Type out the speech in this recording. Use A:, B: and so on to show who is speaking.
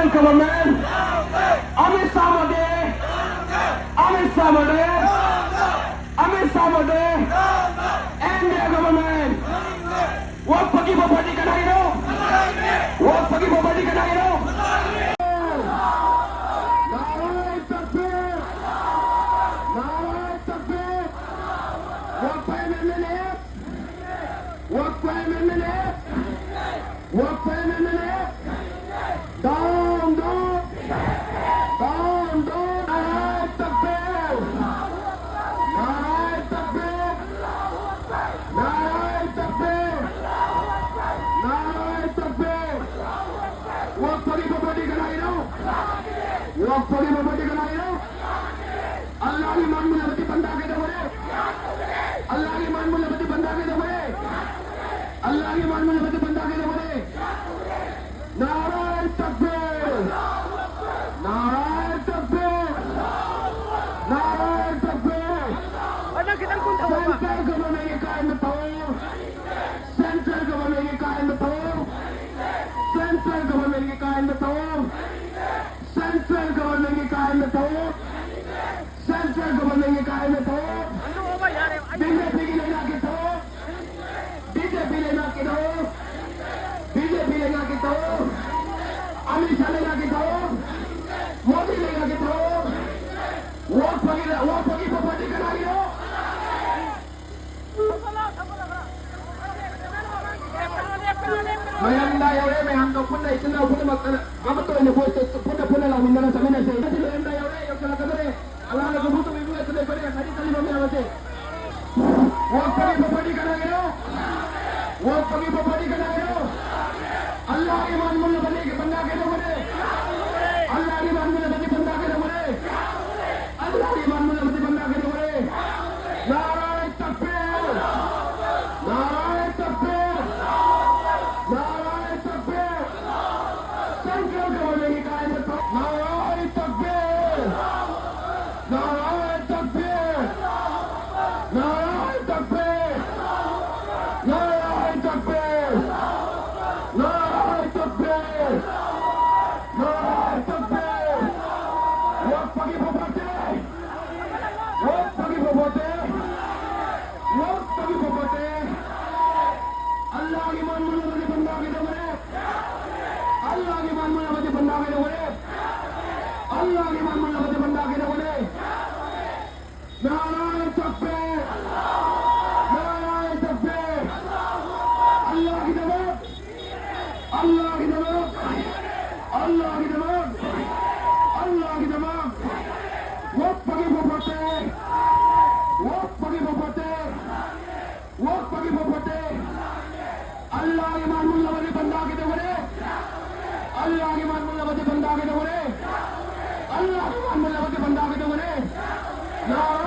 A: Central government. Amit Samade. Amit Samade. Amit Samade. India government. What pagi bapati ka nahi no? What pagi bapati ka nahi no? Narai takbir. Narai takbir. What time in minute? What time in minute? What time in minute? Down, down. Down, down. Narai takbir. Narai takbir. Narai takbir. Narai takbir. What pagi bapati ka nahi no? What pagi bapati ka nahi no? Allah की मान मुलावती बंदा के दबरे अल्लाह की मान मुलावती बंदा के दबरे अल्लाह की मान मुलावती बंदा के दबरे नाराए तकबीर नाराए तकबीर नाराए तकबीर सेंट्रल गवर्नमेंट के कायम बताओ सेंट्रल गवर्नमेंट के कायम बताओ सेंट्रल गवर्नमेंट के कायम बताओ सेंट्रल गवर्नमेंट के कायम बताओ सेंट्रल गवर्नमेंट के कायम में तो बीजेपी की लेना की तो बीजेपी लेना की तो बीजेपी लेना की तो अमित शाह लेना की तो मोदी लेना की तो वो पगी पार्टी का नारी हो Mayanda yaure me hando punna itna punna makana amato ne boste punna la minna samina se mayanda yaure yo kala kadare Allah ne butu me buat ne kare khari tali me avate wo pagi kana gero wo pagi kana gero Allah ke man mulla bane ke banda ke dore Allah ke man mulla bane banda ke dore Allah ke man mulla bane banda ke dore नाराए तकबीर नाराए तकबीर नाराए तकबीर central government की कायम में नाराए तकबीर नाराए तकबीर नाराए तकबीर नाराए तकबीर नाराए तकबीर नाराए तकबीर वो पगी बपते वो पगी बपते वो पगी बपते अल्लाह की मान मुलावती बंदा के दबरे अल्लाह की मान मुलावती बंदा के दबरे अल्लाह की मान मुलावती बंदा के दबरे नाराए तकबीर नाराए तकबीर अल्लाह की दबरे अल्लाह की दबरे अल्लाह की दबरे अल्लाह की दबरे वो पगी बपते वो पगी बपते वो पगी बपते अल्लाह की मान मुलावती बंदा के दबरे अल्लाह की मान मुलावती बंदा के दबरे अल्लाह की मान मुलावती बंदा के दबरे नाराए